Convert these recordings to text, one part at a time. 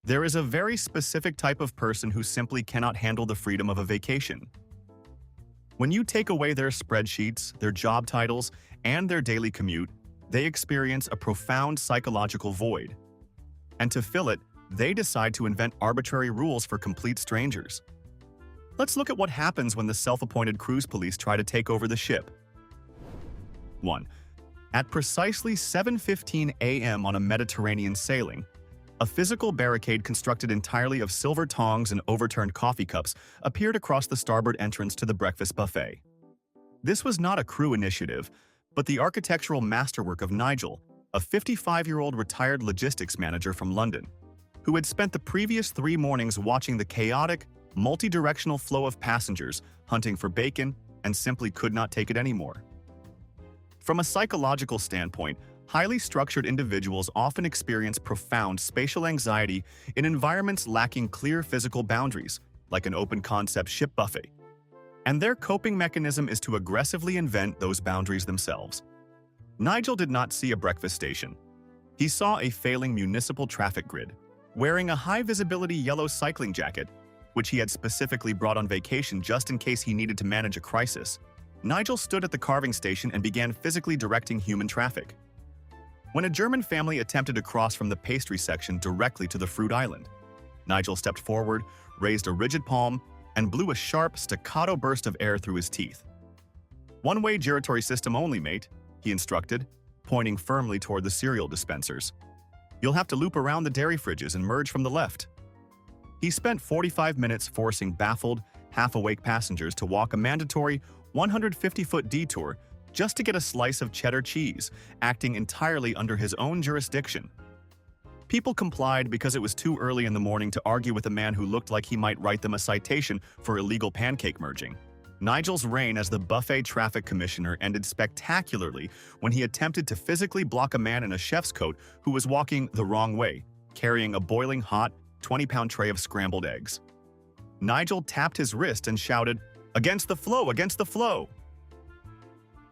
There is a very specific type of person who simply cannot handle the freedom of a vacation. When you take away their spreadsheets, their job titles, and their daily commute, they experience a profound psychological void. And to fill it, they decide to invent arbitrary rules for complete strangers. Let's look at what happens when the self-appointed cruise police try to take over the ship. 1. At precisely 7:15 a.m. on a Mediterranean sailing, a physical barricade constructed entirely of silver tongs and overturned coffee cups appeared across the starboard entrance to the breakfast buffet. This was not a crew initiative, but the architectural masterwork of Nigel, a 55-year-old retired logistics manager from London, who had spent the previous 3 mornings watching the chaotic, multi-directional flow of passengers hunting for bacon and simply could not take it anymore. From a psychological standpoint, highly structured individuals often experience profound spatial anxiety in environments lacking clear physical boundaries, like an open-concept ship buffet. And their coping mechanism is to aggressively invent those boundaries themselves. Nigel did not see a breakfast station. He saw a failing municipal traffic grid. Wearing a high-visibility yellow cycling jacket, which he had specifically brought on vacation just in case he needed to manage a crisis, Nigel stood at the carving station and began physically directing human traffic. When a German family attempted to cross from the pastry section directly to the fruit island, Nigel stepped forward, raised a rigid palm, and blew a sharp, staccato burst of air through his teeth. "One-way giratory system only, mate," he instructed, pointing firmly toward the cereal dispensers. "You'll have to loop around the dairy fridges and merge from the left." He spent 45 minutes forcing baffled, half-awake passengers to walk a mandatory 150-foot detour just to get a slice of cheddar cheese, acting entirely under his own jurisdiction. People complied because it was too early in the morning to argue with a man who looked like he might write them a citation for illegal pancake merging. Nigel's reign as the buffet traffic commissioner ended spectacularly when he attempted to physically block a man in a chef's coat who was walking the wrong way, carrying a boiling hot, 20-pound tray of scrambled eggs. Nigel tapped his wrist and shouted, "Against the flow! Against the flow!"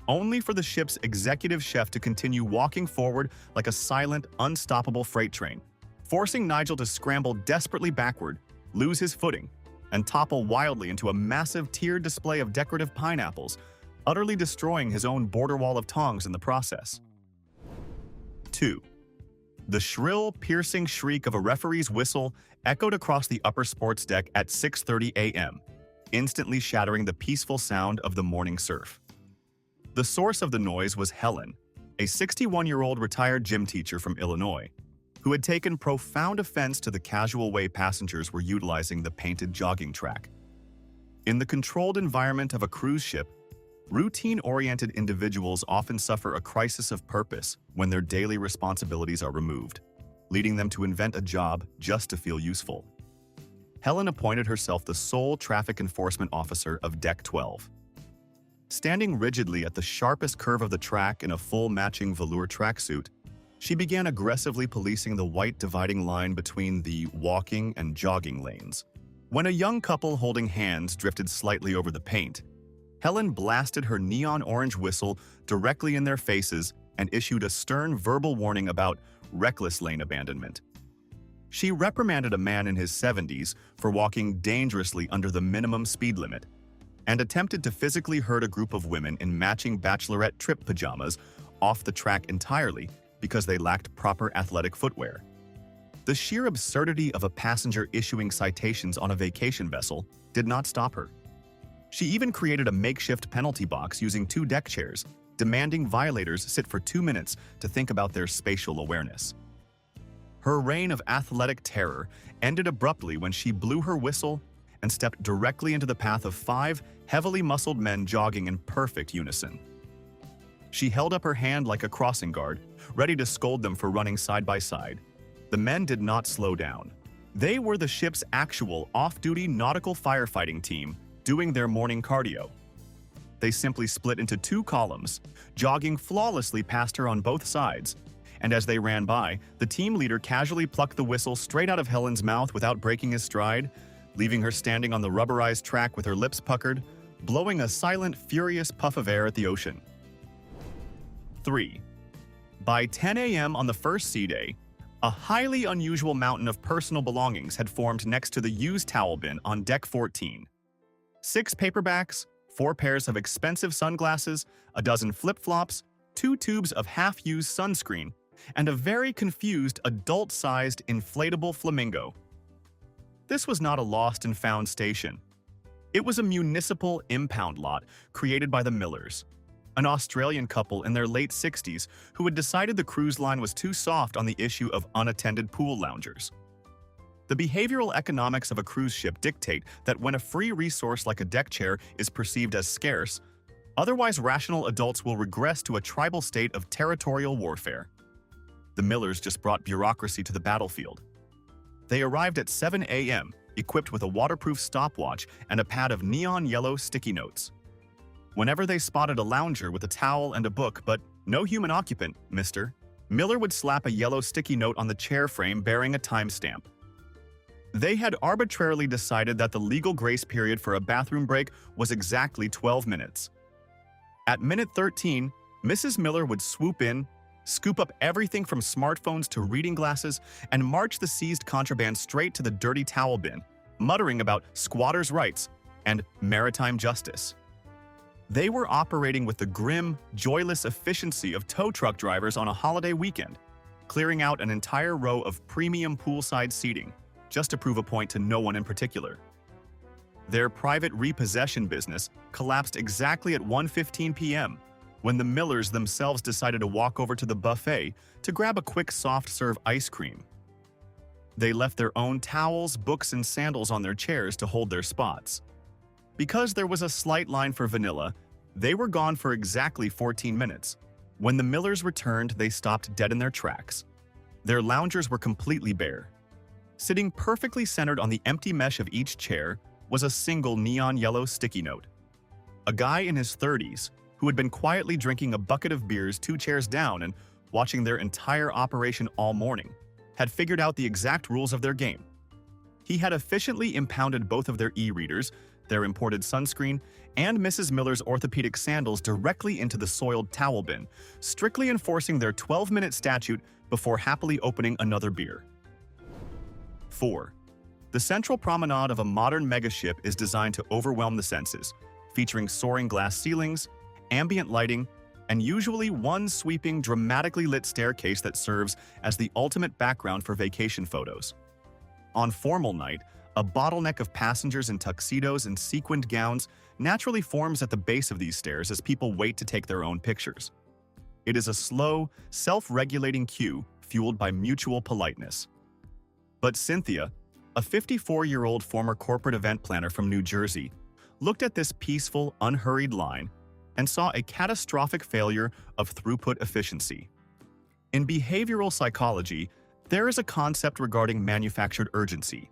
Only for the ship's executive chef to continue walking forward like a silent, unstoppable freight train, forcing Nigel to scramble desperately backward, lose his footing, and topple wildly into a massive tiered display of decorative pineapples, utterly destroying his own border wall of tongs in the process. 2. The shrill, piercing shriek of a referee's whistle echoed across the upper sports deck at 6:30 a.m., instantly shattering the peaceful sound of the morning surf. The source of the noise was Helen, a 61-year-old retired gym teacher from Illinois, who had taken profound offense to the casual way passengers were utilizing the painted jogging track. In the controlled environment of a cruise ship, routine-oriented individuals often suffer a crisis of purpose when their daily responsibilities are removed, leading them to invent a job just to feel useful. Helen appointed herself the sole traffic enforcement officer of Deck 12. Standing rigidly at the sharpest curve of the track in a full matching velour tracksuit, she began aggressively policing the white dividing line between the walking and jogging lanes. When a young couple holding hands drifted slightly over the paint, Helen blasted her neon orange whistle directly in their faces and issued a stern verbal warning about reckless lane abandonment. She reprimanded a man in his 70s for walking dangerously under the minimum speed limit, and attempted to physically herd a group of women in matching bachelorette trip pajamas off the track entirely because they lacked proper athletic footwear. The sheer absurdity of a passenger issuing citations on a vacation vessel did not stop her. She even created a makeshift penalty box using 2 deck chairs, demanding violators sit for 2 minutes to think about their spatial awareness. Her reign of athletic terror ended abruptly when she blew her whistle and stepped directly into the path of 5 heavily muscled men jogging in perfect unison. She held up her hand like a crossing guard, ready to scold them for running side by side. The men did not slow down. They were the ship's actual off-duty nautical firefighting team doing their morning cardio. They simply split into 2 columns, jogging flawlessly past her on both sides, and as they ran by, the team leader casually plucked the whistle straight out of Helen's mouth without breaking his stride, leaving her standing on the rubberized track with her lips puckered, blowing a silent, furious puff of air at the ocean. 3. By 10 a.m. on the first sea day, A highly unusual mountain of personal belongings had formed next to the used towel bin on deck 14. 6 paperbacks, 4 pairs of expensive sunglasses, a dozen flip-flops, 2 tubes of half-used sunscreen, and a very confused adult-sized inflatable flamingo. This was not a lost and found station. It was a municipal impound lot created by the Millers, an Australian couple in their late 60s who had decided the cruise line was too soft on the issue of unattended pool loungers. The behavioral economics of a cruise ship dictate that when a free resource like a deck chair is perceived as scarce, otherwise rational adults will regress to a tribal state of territorial warfare. The Millers just brought bureaucracy to the battlefield. They arrived at 7 a.m., equipped with a waterproof stopwatch and a pad of neon yellow sticky notes. Whenever they spotted a lounger with a towel and a book, but no human occupant, mister, Miller would slap a yellow sticky note on the chair frame bearing a timestamp. They had arbitrarily decided that the legal grace period for a bathroom break was exactly 12 minutes. At minute 13, Mrs. Miller would swoop in, scoop up everything from smartphones to reading glasses, and march the seized contraband straight to the dirty towel bin, muttering about squatters' rights and maritime justice. They were operating with the grim, joyless efficiency of tow truck drivers on a holiday weekend, clearing out an entire row of premium poolside seating, just to prove a point to no one in particular. Their private repossession business collapsed exactly at 1:15 p.m., when the Millers themselves decided to walk over to the buffet to grab a quick soft-serve ice cream. They left their own towels, books, and sandals on their chairs to hold their spots. Because there was a slight line for vanilla, they were gone for exactly 14 minutes. When the Millers returned, they stopped dead in their tracks. Their loungers were completely bare. Sitting perfectly centered on the empty mesh of each chair was a single neon yellow sticky note. A guy in his 30s, who had been quietly drinking a bucket of beers 2 chairs down and watching their entire operation all morning, had figured out the exact rules of their game. He had efficiently impounded both of their e-readers, their imported sunscreen, and Mrs. Miller's orthopedic sandals directly into the soiled towel bin, strictly enforcing their 12-minute statute before happily opening another beer. 4. The central promenade of a modern megaship is designed to overwhelm the senses, featuring soaring glass ceilings, ambient lighting, and usually one sweeping, dramatically lit staircase that serves as the ultimate background for vacation photos. On formal night, a bottleneck of passengers in tuxedos and sequined gowns naturally forms at the base of these stairs as people wait to take their own pictures. It is a slow, self-regulating queue fueled by mutual politeness. But Cynthia, a 54-year-old former corporate event planner from New Jersey, looked at this peaceful, unhurried line and saw a catastrophic failure of throughput efficiency. In behavioral psychology, there is a concept regarding manufactured urgency.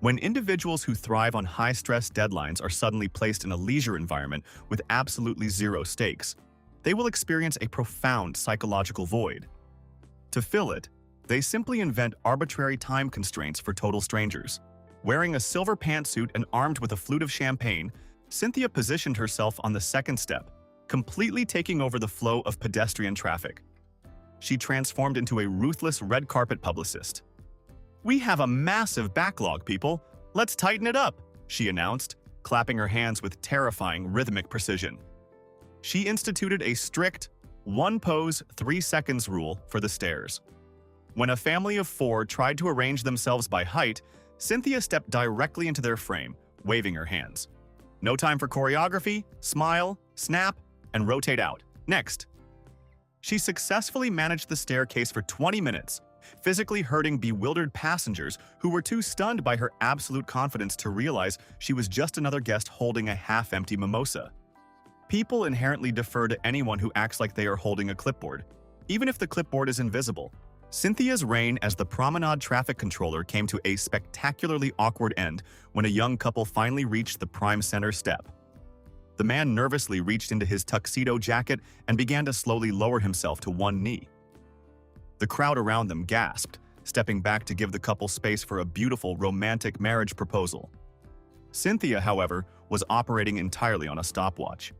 When individuals who thrive on high-stress deadlines are suddenly placed in a leisure environment with absolutely zero stakes, they will experience a profound psychological void. To fill it, they simply invent arbitrary time constraints for total strangers. Wearing a silver pantsuit and armed with a flute of champagne, Cynthia positioned herself on the second step, completely taking over the flow of pedestrian traffic. She transformed into a ruthless red carpet publicist. "We have a massive backlog, people. Let's tighten it up," she announced, clapping her hands with terrifying rhythmic precision. She instituted a strict 1 pose, 3 seconds rule for the stairs. When a family of 4 tried to arrange themselves by height, Cynthia stepped directly into their frame, waving her hands. No time for choreography, smile, snap, and rotate out. Next. She successfully managed the staircase for 20 minutes, physically hurting bewildered passengers who were too stunned by her absolute confidence to realize she was just another guest holding a half-empty mimosa. People inherently defer to anyone who acts like they are holding a clipboard, even if the clipboard is invisible. Cynthia's reign as the promenade traffic controller came to a spectacularly awkward end when a young couple finally reached the prime center step. The man nervously reached into his tuxedo jacket and began to slowly lower himself to one knee. The crowd around them gasped, stepping back to give the couple space for a beautiful, romantic marriage proposal. Cynthia, however, was operating entirely on a stopwatch.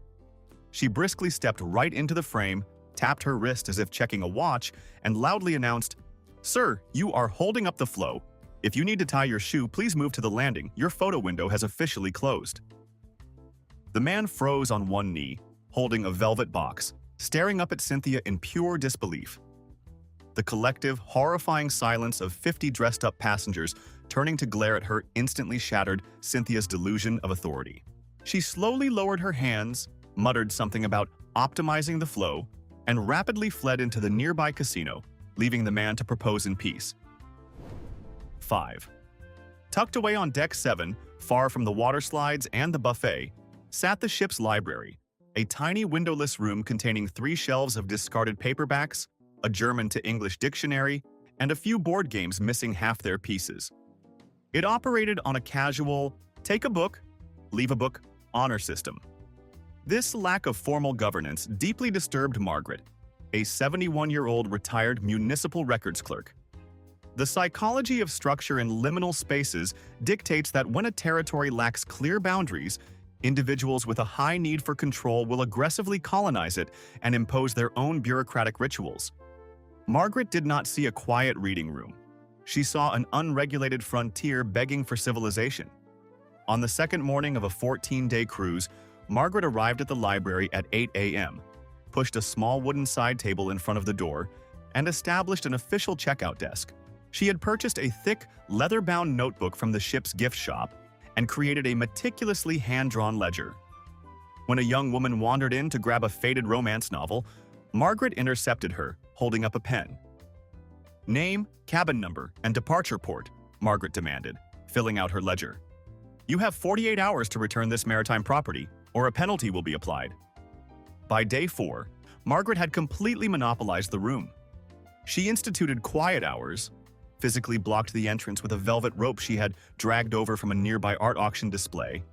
She briskly stepped right into the frame, tapped her wrist as if checking a watch, and loudly announced, "Sir, you are holding up the flow. If you need to tie your shoe, please move to the landing. Your photo window has officially closed." The man froze on one knee, holding a velvet box, staring up at Cynthia in pure disbelief. The collective, horrifying silence of 50 dressed-up passengers turning to glare at her instantly shattered Cynthia's delusion of authority. She slowly lowered her hands, muttered something about optimizing the flow, and rapidly fled into the nearby casino, leaving the man to propose in peace. 5. Tucked away on Deck 7, far from the water slides and the buffet, sat the ship's library, a tiny windowless room containing 3 shelves of discarded paperbacks, a German to English dictionary, and a few board games missing half their pieces. It operated on a casual, take a book, leave a book, honor system. This lack of formal governance deeply disturbed Margaret, a 71-year-old retired municipal records clerk. The psychology of structure in liminal spaces dictates that when a territory lacks clear boundaries, individuals with a high need for control will aggressively colonize it and impose their own bureaucratic rituals. Margaret did not see a quiet reading room. She saw an unregulated frontier begging for civilization. On the second morning of a 14-day cruise, Margaret arrived at the library at 8 a.m., pushed a small wooden side table in front of the door, and established an official checkout desk. She had purchased a thick, leather-bound notebook from the ship's gift shop and created a meticulously hand-drawn ledger. When a young woman wandered in to grab a faded romance novel, Margaret intercepted her, holding up a pen. "Name, cabin number, and departure port," Margaret demanded, filling out her ledger. "You have 48 hours to return this maritime property, or a penalty will be applied." By day 4, Margaret had completely monopolized the room. She instituted quiet hours, physically blocked the entrance with a velvet rope she had dragged over from a nearby art auction display,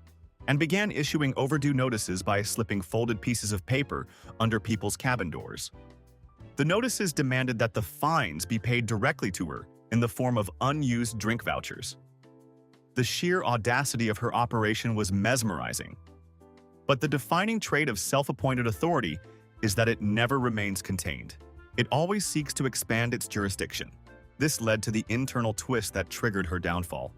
and began issuing overdue notices by slipping folded pieces of paper under people's cabin doors. The notices demanded that the fines be paid directly to her in the form of unused drink vouchers. The sheer audacity of her operation was mesmerizing. But the defining trait of self-appointed authority is that it never remains contained. It always seeks to expand its jurisdiction. This led to the internal twist that triggered her downfall.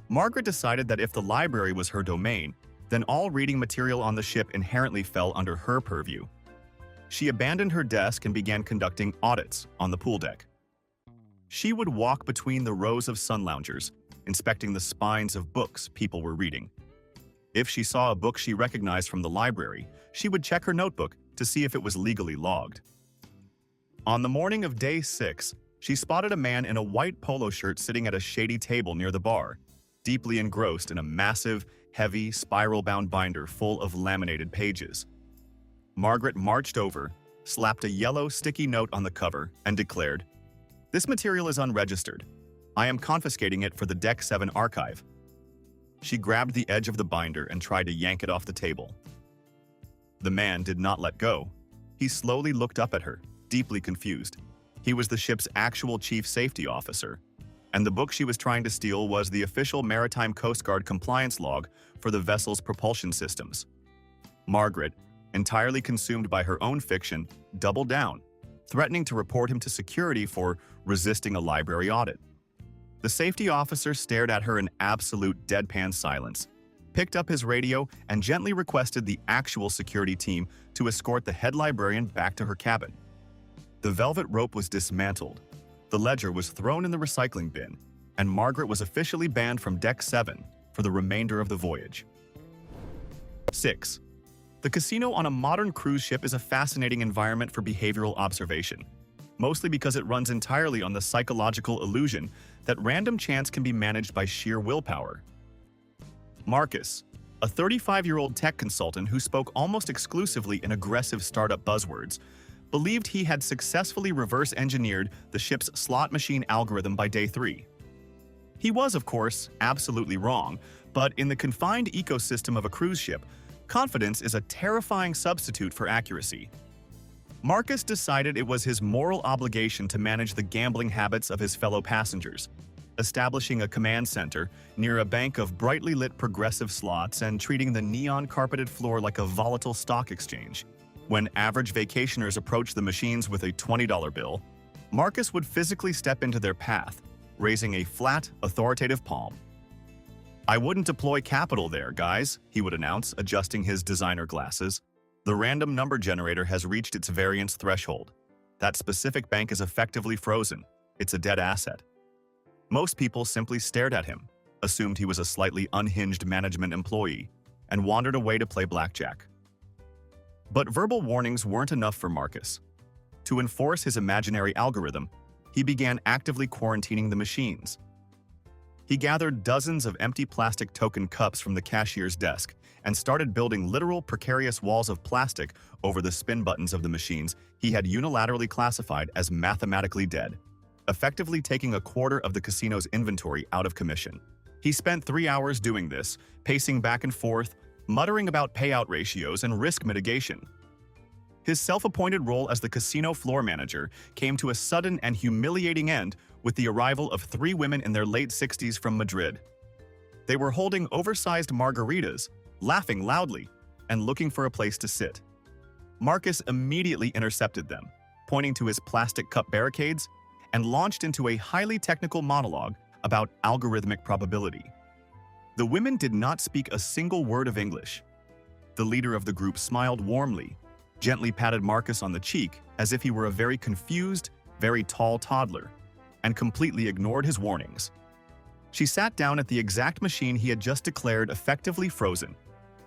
Margaret decided that if the library was her domain, then all reading material on the ship inherently fell under her purview. She abandoned her desk and began conducting audits on the pool deck. She would walk between the rows of sun loungers, inspecting the spines of books people were reading. If she saw a book she recognized from the library, she would check her notebook to see if it was legally logged. On the morning of day 6, she spotted a man in a white polo shirt sitting at a shady table near the bar, deeply engrossed in a massive, heavy, spiral-bound binder full of laminated pages. Margaret marched over, slapped a yellow, sticky note on the cover, and declared, "This material is unregistered. I am confiscating it for the Deck 7 archive." She grabbed the edge of the binder and tried to yank it off the table. The man did not let go. He slowly looked up at her, deeply confused. He was the ship's actual chief safety officer, and the book she was trying to steal was the official Maritime Coast Guard compliance log for the vessel's propulsion systems. Margaret, entirely consumed by her own fiction, doubled down, threatening to report him to security for resisting a library audit. The safety officer stared at her in absolute deadpan silence, picked up his radio, and gently requested the actual security team to escort the head librarian back to her cabin. The velvet rope was dismantled, the ledger was thrown in the recycling bin, and Margaret was officially banned from Deck 7 for the remainder of the voyage. 6. The casino on a modern cruise ship is a fascinating environment for behavioral observation, mostly because it runs entirely on the psychological illusion that random chance can be managed by sheer willpower. Marcus, a 35-year-old tech consultant who spoke almost exclusively in aggressive startup buzzwords, believed he had successfully reverse-engineered the ship's slot machine algorithm by day 3. He was, of course, absolutely wrong, but in the confined ecosystem of a cruise ship, confidence is a terrifying substitute for accuracy. Marcus decided it was his moral obligation to manage the gambling habits of his fellow passengers, establishing a command center near a bank of brightly lit progressive slots and treating the neon-carpeted floor like a volatile stock exchange. When average vacationers approached the machines with a $20 bill, Marcus would physically step into their path, raising a flat, authoritative palm. "I wouldn't deploy capital there, guys," he would announce, adjusting his designer glasses. "The random number generator has reached its variance threshold. That specific bank is effectively frozen. It's a dead asset." Most people simply stared at him, assumed he was a slightly unhinged management employee, and wandered away to play blackjack. But verbal warnings weren't enough for Marcus. To enforce his imaginary algorithm, he began actively quarantining the machines. He gathered dozens of empty plastic token cups from the cashier's desk and started building literal precarious walls of plastic over the spin buttons of the machines he had unilaterally classified as mathematically dead, effectively taking a quarter of the casino's inventory out of commission. He spent 3 hours doing this, pacing back and forth, muttering about payout ratios and risk mitigation. His self-appointed role as the casino floor manager came to a sudden and humiliating end with the arrival of 3 women in their late 60s from Madrid. They were holding oversized margaritas, laughing loudly, and looking for a place to sit. Marcus immediately intercepted them, pointing to his plastic cup barricades, and launched into a highly technical monologue about algorithmic probability. The women did not speak a single word of English. The leader of the group smiled warmly, gently patted Marcus on the cheek as if he were a very confused, very tall toddler, and completely ignored his warnings. She sat down at the exact machine he had just declared effectively frozen,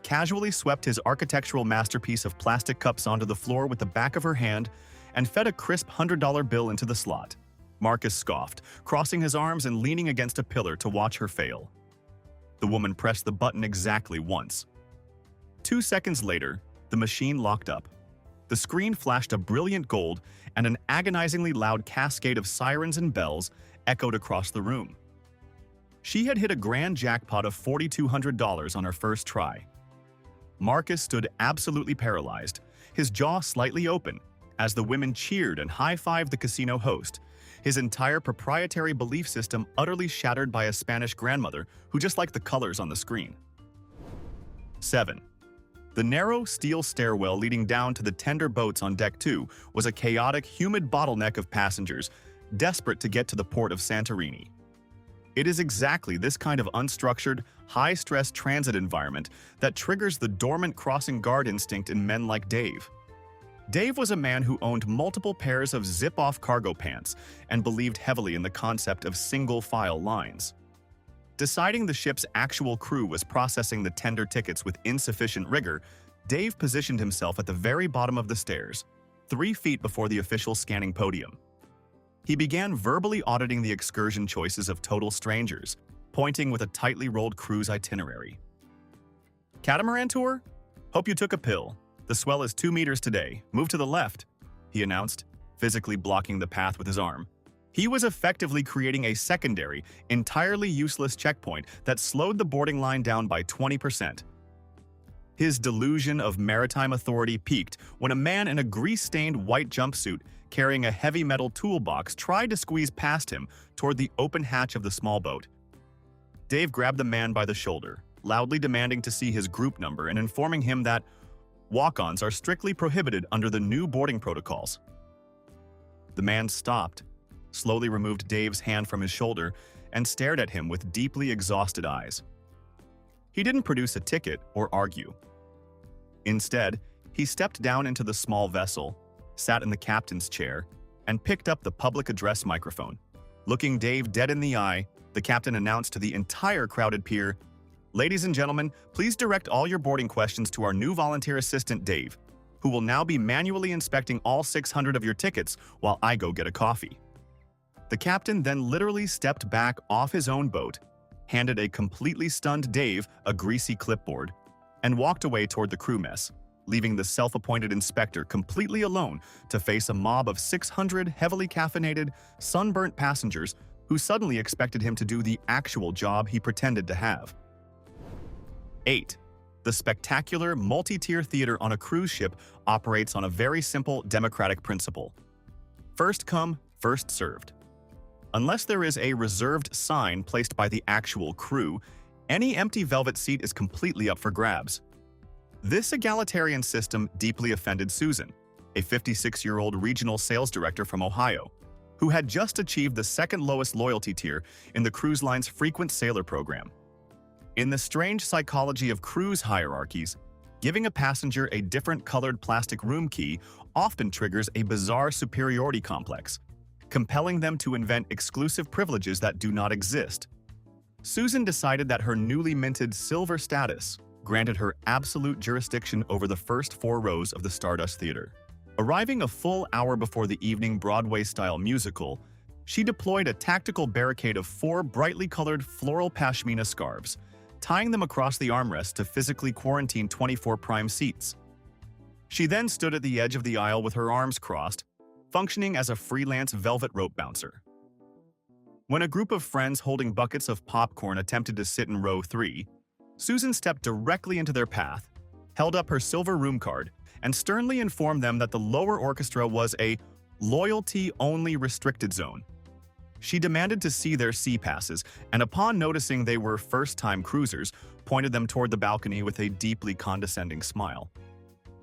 casually swept his architectural masterpiece of plastic cups onto the floor with the back of her hand, and fed a crisp $100 bill into the slot. Marcus scoffed, crossing his arms and leaning against a pillar to watch her fail. The woman pressed the button exactly once. 2 seconds later, the machine locked up. The screen flashed a brilliant gold, and an agonizingly loud cascade of sirens and bells echoed across the room. She had hit a grand jackpot of $4,200 on her first try. Marcus stood absolutely paralyzed, his jaw slightly open, as the women cheered and high-fived the casino host, his entire proprietary belief system utterly shattered by a Spanish grandmother who just liked the colors on the screen. 7. The narrow steel stairwell leading down to the tender boats on Deck 2 was a chaotic, humid bottleneck of passengers, desperate to get to the port of Santorini. It is exactly this kind of unstructured, high-stress transit environment that triggers the dormant crossing guard instinct in men like Dave. Dave was a man who owned multiple pairs of zip-off cargo pants and believed heavily in the concept of single-file lines. Deciding the ship's actual crew was processing the tender tickets with insufficient rigor, Dave positioned himself at the very bottom of the stairs, 3 feet before the official scanning podium. He began verbally auditing the excursion choices of total strangers, pointing with a tightly rolled cruise itinerary. "Catamaran tour? Hope you took a pill. The swell is 2 meters today. Move to the left," he announced, physically blocking the path with his arm. He was effectively creating a secondary, entirely useless checkpoint that slowed the boarding line down by 20%. His delusion of maritime authority peaked when a man in a grease-stained white jumpsuit carrying a heavy metal toolbox tried to squeeze past him toward the open hatch of the small boat. Dave grabbed the man by the shoulder, loudly demanding to see his group number and informing him that walk-ons are strictly prohibited under the new boarding protocols. The man stopped, slowly removed Dave's hand from his shoulder, and stared at him with deeply exhausted eyes. He didn't produce a ticket or argue. Instead, he stepped down into the small vessel, sat in the captain's chair, and picked up the public address microphone. Looking Dave dead in the eye, the captain announced to the entire crowded pier, "Ladies and gentlemen, please direct all your boarding questions to our new volunteer assistant, Dave, who will now be manually inspecting all 600 of your tickets while I go get a coffee." The captain then literally stepped back off his own boat, handed a completely stunned Dave a greasy clipboard, and walked away toward the crew mess, leaving the self-appointed inspector completely alone to face a mob of 600 heavily caffeinated, sunburnt passengers who suddenly expected him to do the actual job he pretended to have. 8. The spectacular multi-tier theater on a cruise ship operates on a very simple democratic principle. First come, first served. Unless there is a reserved sign placed by the actual crew, any empty velvet seat is completely up for grabs. This egalitarian system deeply offended Susan, a 56-year-old regional sales director from Ohio. who had just achieved the second lowest loyalty tier in the cruise line's frequent sailor program. In the strange psychology of cruise hierarchies, giving a passenger a different colored plastic room key often triggers a bizarre superiority complex, compelling them to invent exclusive privileges that do not exist. Susan decided that her newly minted silver status granted her absolute jurisdiction over the first 4 rows of the Stardust Theater. Arriving a full hour before the evening Broadway-style musical, she deployed a tactical barricade of 4 brightly colored floral pashmina scarves, tying them across the armrests to physically quarantine 24 prime seats. She then stood at the edge of the aisle with her arms crossed, functioning as a freelance velvet rope bouncer. When a group of friends holding buckets of popcorn attempted to sit in row 3, Susan stepped directly into their path, held up her silver room card, and sternly informed them that the lower orchestra was a loyalty-only restricted zone. She demanded to see their C-passes, and upon noticing they were first-time cruisers, pointed them toward the balcony with a deeply condescending smile.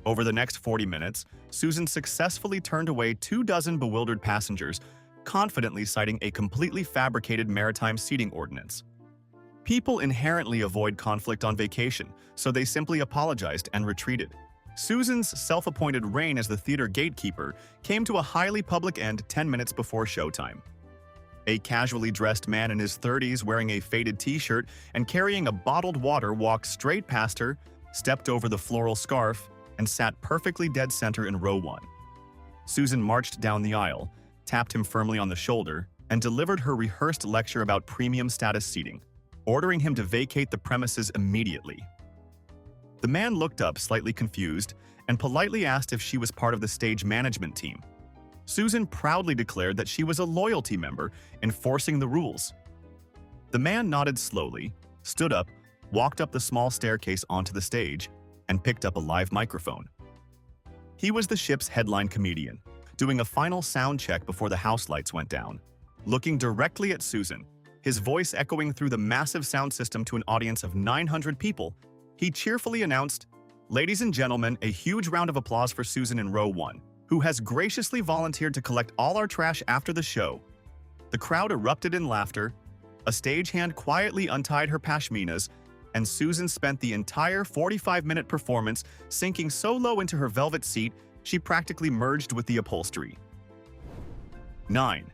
Over the next 40 minutes, Susan successfully turned away 24 bewildered passengers, confidently citing a completely fabricated maritime seating ordinance. People inherently avoid conflict on vacation, so they simply apologized and retreated. Susan's self-appointed reign as the theater gatekeeper came to a highly public end 10 minutes before showtime. A casually dressed man in his 30s wearing a faded t-shirt and carrying a bottled water walked straight past her, stepped over the floral scarf, and sat perfectly dead center in row 1. Susan marched down the aisle, tapped him firmly on the shoulder, and delivered her rehearsed lecture about premium status seating, ordering him to vacate the premises immediately. The man looked up slightly confused and politely asked if she was part of the stage management team. Susan proudly declared that she was a loyalty member, enforcing the rules. The man nodded slowly, stood up, walked up the small staircase onto the stage, and picked up a live microphone. He was the ship's headline comedian, doing a final sound check before the house lights went down. Looking directly at Susan, his voice echoing through the massive sound system to an audience of 900 people, he cheerfully announced, "Ladies and gentlemen, a huge round of applause for Susan in row 1, who has graciously volunteered to collect all our trash after the show." The crowd erupted in laughter, a stagehand quietly untied her pashminas, and Susan spent the entire 45-minute performance sinking so low into her velvet seat she practically merged with the upholstery. 9.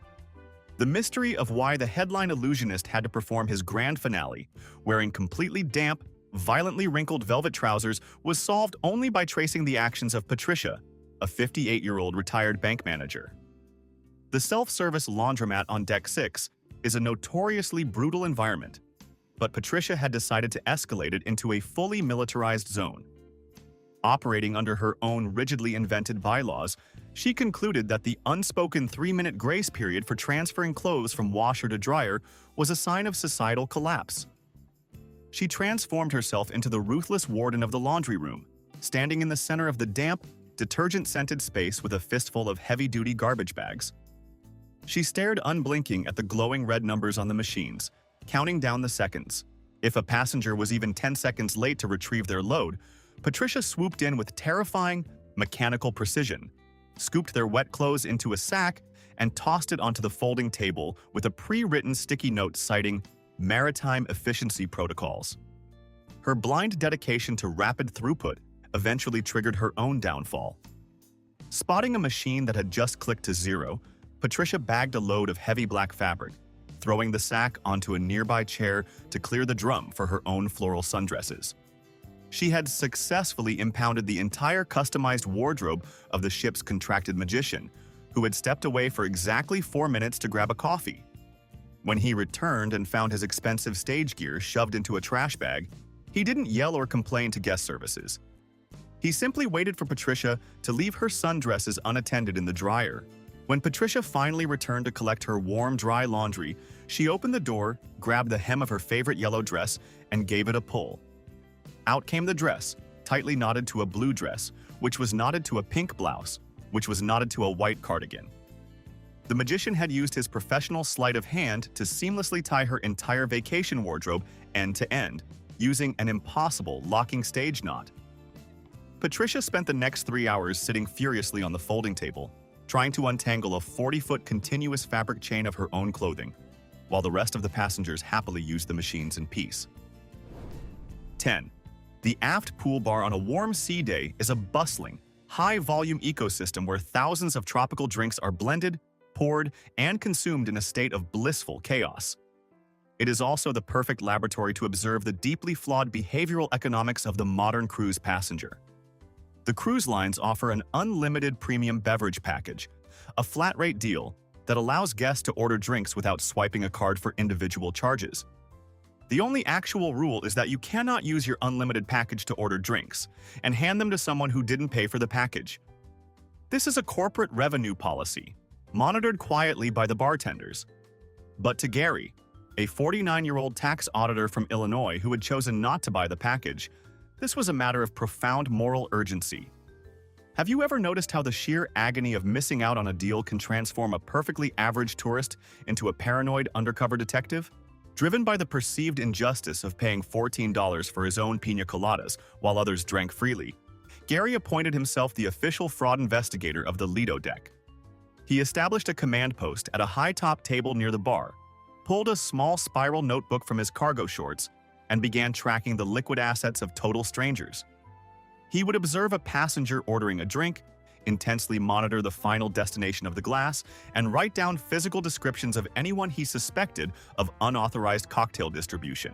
The mystery of why the headline illusionist had to perform his grand finale, wearing completely damp, violently wrinkled velvet trousers, was solved only by tracing the actions of Patricia, a 58-year-old retired bank manager. The self-service laundromat on Deck 6 is a notoriously brutal environment, but Patricia had decided to escalate it into a fully militarized zone. Operating under her own rigidly invented bylaws, she concluded that the unspoken 3-minute grace period for transferring clothes from washer to dryer was a sign of societal collapse. She transformed herself into the ruthless warden of the laundry room, standing in the center of the damp, detergent-scented space with a fistful of heavy-duty garbage bags. She stared unblinking at the glowing red numbers on the machines, counting down the seconds. If a passenger was even 10 seconds late to retrieve their load, Patricia swooped in with terrifying, mechanical precision, scooped their wet clothes into a sack, and tossed it onto the folding table with a pre-written sticky note citing maritime efficiency protocols. Her blind dedication to rapid throughput eventually triggered her own downfall. Spotting a machine that had just clicked to 0, Patricia bagged a load of heavy black fabric, throwing the sack onto a nearby chair to clear the drum for her own floral sundresses. She had successfully impounded the entire customized wardrobe of the ship's contracted magician, who had stepped away for exactly 4 minutes to grab a coffee. When he returned and found his expensive stage gear shoved into a trash bag, he didn't yell or complain to guest services. He simply waited for Patricia to leave her sundresses unattended in the dryer. When Patricia finally returned to collect her warm, dry laundry, she opened the door, grabbed the hem of her favorite yellow dress, and gave it a pull. Out came the dress, tightly knotted to a blue dress, which was knotted to a pink blouse, which was knotted to a white cardigan. The magician had used his professional sleight of hand to seamlessly tie her entire vacation wardrobe end to end, using an impossible locking stage knot. Patricia spent the next 3 hours sitting furiously on the folding table, trying to untangle a 40-foot continuous fabric chain of her own clothing, while the rest of the passengers happily used the machines in peace. 10. The aft pool bar on a warm sea day is a bustling, high-volume ecosystem where thousands of tropical drinks are blended, poured, and consumed in a state of blissful chaos. It is also the perfect laboratory to observe the deeply flawed behavioral economics of the modern cruise passenger. The cruise lines offer an unlimited premium beverage package, a flat-rate deal that allows guests to order drinks without swiping a card for individual charges. The only actual rule is that you cannot use your unlimited package to order drinks and hand them to someone who didn't pay for the package. This is a corporate revenue policy, monitored quietly by the bartenders. But to Gary, a 49-year-old tax auditor from Illinois who had chosen not to buy the package, this was a matter of profound moral urgency. Have you ever noticed how the sheer agony of missing out on a deal can transform a perfectly average tourist into a paranoid undercover detective? Driven by the perceived injustice of paying $14 for his own piña coladas while others drank freely, Gary appointed himself the official fraud investigator of the Lido deck. He established a command post at a high-top table near the bar, pulled a small spiral notebook from his cargo shorts, and began tracking the liquid assets of total strangers. He would observe a passenger ordering a drink, intensely monitor the final destination of the glass, and write down physical descriptions of anyone he suspected of unauthorized cocktail distribution.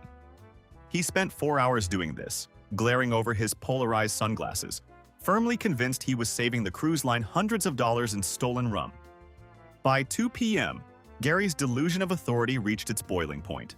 He spent 4 hours doing this, glaring over his polarized sunglasses, firmly convinced he was saving the cruise line hundreds of dollars in stolen rum. By 2 p.m., Gary's delusion of authority reached its boiling point.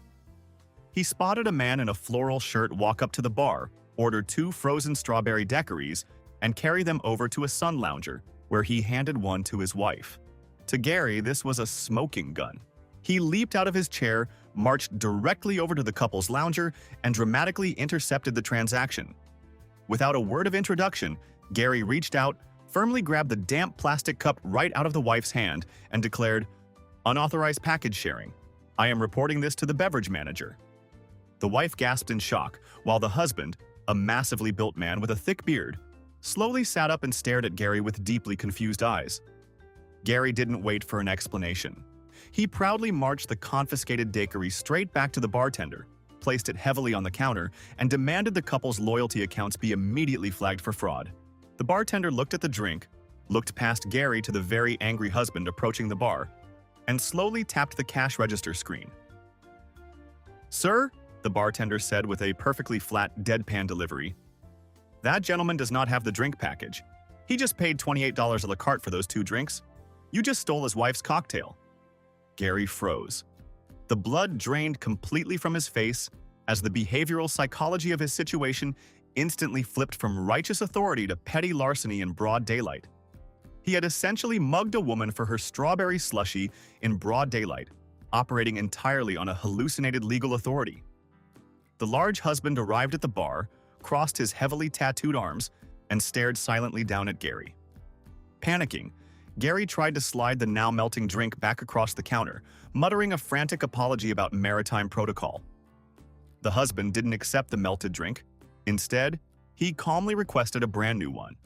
He spotted a man in a floral shirt walk up to the bar, order 2 frozen strawberry daiquiris, and carry them over to a sun lounger, where he handed one to his wife. To Gary, this was a smoking gun. He leaped out of his chair, marched directly over to the couple's lounger, and dramatically intercepted the transaction. Without a word of introduction, Gary reached out, firmly grabbed the damp plastic cup right out of the wife's hand, and declared, "Unauthorized package sharing. I am reporting this to the beverage manager." The wife gasped in shock, while the husband, a massively built man with a thick beard, slowly sat up and stared at Gary with deeply confused eyes. Gary didn't wait for an explanation. He proudly marched the confiscated daiquiri straight back to the bartender, placed it heavily on the counter, and demanded the couple's loyalty accounts be immediately flagged for fraud. The bartender looked at the drink, looked past Gary to the very angry husband approaching the bar, and slowly tapped the cash register screen. "Sir," the bartender said with a perfectly flat, deadpan delivery, "that gentleman does not have the drink package. He just paid $28 a la carte for those 2 drinks. You just stole his wife's cocktail." Gary froze. The blood drained completely from his face as the behavioral psychology of his situation instantly flipped from righteous authority to petty larceny in broad daylight. He had essentially mugged a woman for her strawberry slushie in broad daylight, operating entirely on a hallucinated legal authority. The large husband arrived at the bar, crossed his heavily tattooed arms, and stared silently down at Gary. Panicking, Gary tried to slide the now-melting drink back across the counter, muttering a frantic apology about maritime protocol. The husband didn't accept the melted drink. Instead, he calmly requested a brand new one.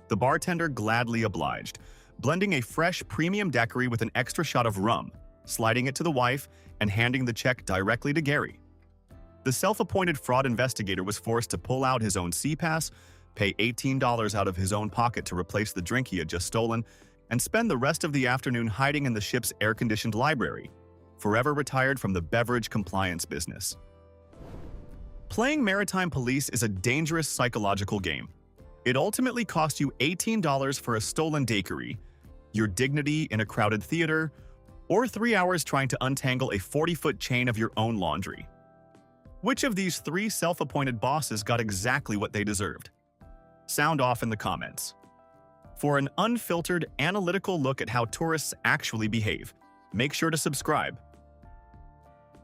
The bartender gladly obliged, blending a fresh premium daiquiri with an extra shot of rum, sliding it to the wife, and handing the check directly to Gary. The self-appointed fraud investigator was forced to pull out his own sea pass, pay $18 out of his own pocket to replace the drink he had just stolen, and spend the rest of the afternoon hiding in the ship's air-conditioned library, forever retired from the beverage compliance business. Playing maritime police is a dangerous psychological game. It ultimately cost you $18 for a stolen daiquiri, your dignity in a crowded theater, or 3 hours trying to untangle a 40-foot chain of your own laundry. Which of these 3 self-appointed bosses got exactly what they deserved? Sound off in the comments. For an unfiltered, analytical look at how tourists actually behave, make sure to subscribe.